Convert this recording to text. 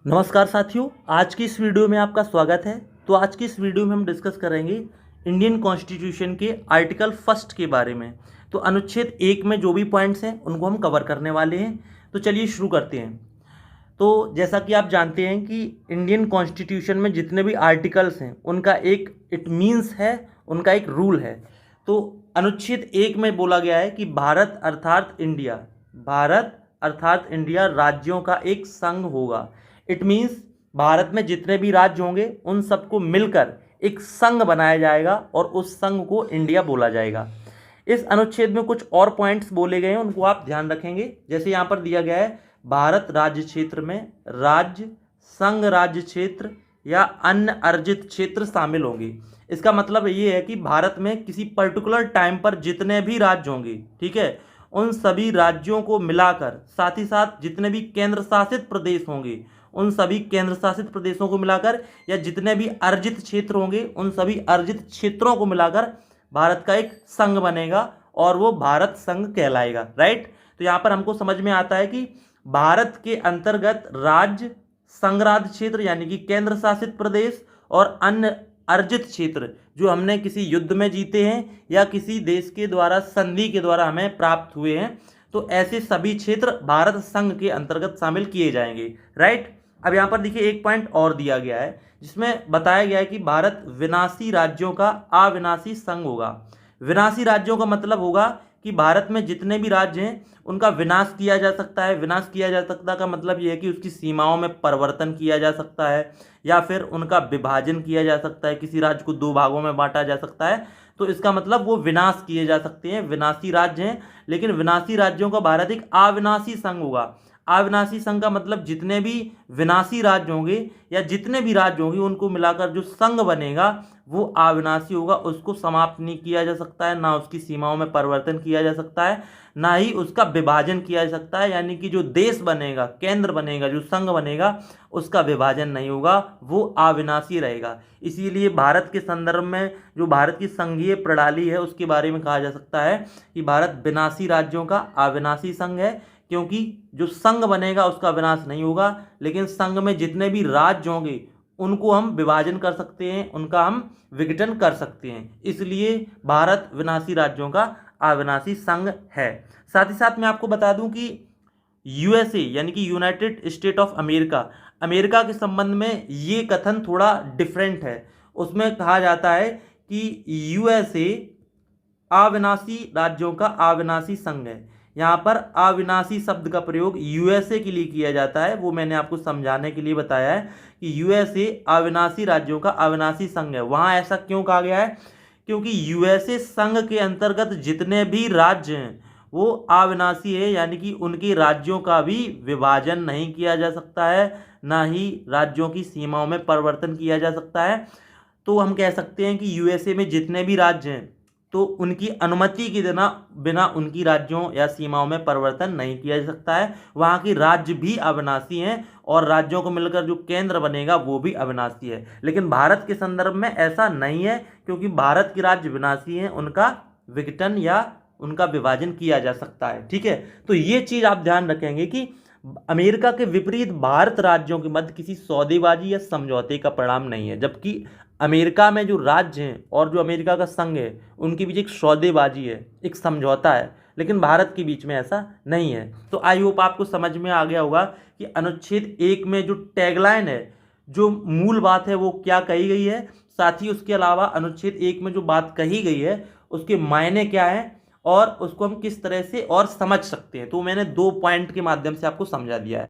नमस्कार साथियों, आज की इस वीडियो में आपका स्वागत है। तो आज की इस वीडियो में हम डिस्कस करेंगे इंडियन कॉन्स्टिट्यूशन के आर्टिकल फर्स्ट के बारे में। तो अनुच्छेद 1 में जो भी पॉइंट्स हैं उनको हम कवर करने वाले हैं। तो चलिए शुरू करते हैं। तो जैसा कि आप जानते हैं कि इंडियन कॉन्स्टिट्यूशन में जितने भी आर्टिकल्स हैं उनका एक इट मीन्स है, उनका एक रूल है। तो अनुच्छेद 1 में बोला गया है कि भारत अर्थात इंडिया राज्यों का एक संघ होगा। इट मीन्स भारत में जितने भी राज्य होंगे उन सबको मिलकर एक संघ बनाया जाएगा और उस संघ को इंडिया बोला जाएगा। इस अनुच्छेद में कुछ और पॉइंट्स बोले गए हैं, उनको आप ध्यान रखेंगे। जैसे यहाँ पर दिया गया है, भारत राज्य क्षेत्र में राज्य, संघ राज्य क्षेत्र या अन्य अर्जित क्षेत्र शामिल होंगे। इसका मतलब ये है कि भारत में किसी पर्टिकुलर टाइम पर जितने भी राज्य होंगे, ठीक है, उन सभी राज्यों को मिलाकर, साथ ही साथ जितने भी केंद्र शासित प्रदेश होंगे उन सभी केंद्र शासित प्रदेशों को मिलाकर, या जितने भी अर्जित क्षेत्र होंगे उन सभी अर्जित क्षेत्रों को मिलाकर भारत का एक संघ बनेगा और वो भारत संघ कहलाएगा। राइट। तो यहाँ पर हमको समझ में आता है कि भारत के अंतर्गत राज्य, संघ राज्य क्षेत्र यानी कि केंद्र शासित प्रदेश और अन्य अर्जित क्षेत्र जो हमने किसी युद्ध में जीते हैं या किसी देश के द्वारा संधि के द्वारा हमें प्राप्त हुए हैं, तो ऐसे सभी क्षेत्र भारत संघ के अंतर्गत शामिल किए जाएंगे। राइट। अब यहाँ पर देखिए एक पॉइंट और दिया गया है जिसमें बताया गया है कि भारत विनाशी राज्यों का अविनाशी संघ होगा। विनाशी राज्यों का मतलब होगा कि भारत में जितने भी राज्य हैं उनका विनाश किया जा सकता है। विनाश किया जा सकता का मतलब यह है कि उसकी सीमाओं में परिवर्तन किया जा सकता है या फिर उनका विभाजन किया जा सकता है, किसी राज्य को दो भागों में बांटा जा सकता है। तो इसका मतलब वो विनाश किए जा सकते हैं, विनाशी राज्य हैं। लेकिन विनाशी राज्यों का भारत एक अविनाशी संघ होगा। अविनाशी संघ का मतलब जितने भी विनाशी राज्य होंगे या जितने भी राज्य होंगे उनको मिलाकर जो संघ बनेगा वो अविनाशी होगा। उसको समाप्त नहीं किया जा सकता है, ना उसकी सीमाओं में परिवर्तन किया जा सकता है, ना ही उसका विभाजन किया जा सकता है। यानी कि जो देश बनेगा, केंद्र बनेगा, जो संघ बनेगा उसका विभाजन नहीं होगा, वो अविनाशी रहेगा। इसीलिए भारत के संदर्भ में जो भारत की संघीय प्रणाली है उसके बारे में कहा जा सकता है कि भारत विनाशी राज्यों का अविनाशी संघ है, क्योंकि जो संघ बनेगा उसका विनाश नहीं होगा, लेकिन संघ में जितने भी राज्य होंगे उनको हम विभाजन कर सकते हैं, उनका हम विघटन कर सकते हैं। इसलिए भारत विनाशी राज्यों का अविनाशी संघ है। साथ ही साथ मैं आपको बता दूं कि यूएसए यानी कि United state of America, America के संबंध में ये कथन थोड़ा डिफरेंट है। उसमें कहा जाता है कि यूएसए अविनाशी राज्यों का अविनाशी संघ है। यहाँ पर अविनाशी शब्द का प्रयोग यूएसए के लिए किया जाता है, वो मैंने आपको समझाने के लिए बताया है कि यूएसए अविनाशी राज्यों का अविनाशी संघ है। वहाँ ऐसा क्यों कहा गया है? क्योंकि यूएसए संघ के अंतर्गत जितने भी राज्य हैं वो अविनाशी है, यानी कि उनके राज्यों का भी विभाजन नहीं किया जा सकता है, ना ही राज्यों की सीमाओं में परिवर्तन किया जा सकता है। तो हम कह सकते हैं कि यूएसए में जितने भी राज्य हैं तो उनकी अनुमति के बिना उनकी राज्यों या सीमाओं में परिवर्तन नहीं किया जा सकता है। वहाँ की राज्य भी अविनाशी हैं और राज्यों को मिलकर जो केंद्र बनेगा वो भी अविनाशी है। लेकिन भारत के संदर्भ में ऐसा नहीं है, क्योंकि भारत के राज्य विनाशी हैं, उनका विघटन या उनका विभाजन किया जा सकता है। ठीक है। तो ये चीज़ आप ध्यान रखेंगे कि अमेरिका के विपरीत भारत राज्यों के मध्य किसी सौदेबाजी या समझौते का परिणाम नहीं है, जबकि अमेरिका में जो राज्य हैं और जो अमेरिका का संघ है उनके बीच एक सौदेबाजी है, एक समझौता है। लेकिन भारत के बीच में ऐसा नहीं है। तो आई होप आपको समझ में आ गया होगा कि अनुच्छेद 1 में जो टैगलाइन है, जो मूल बात है वो क्या कही गई है, साथ ही उसके अलावा अनुच्छेद 1 में जो बात कही गई है उसके मायने क्या है और उसको हम किस तरह से और समझ सकते हैं। तो मैंने 2 पॉइंट के माध्यम से आपको समझा दिया है।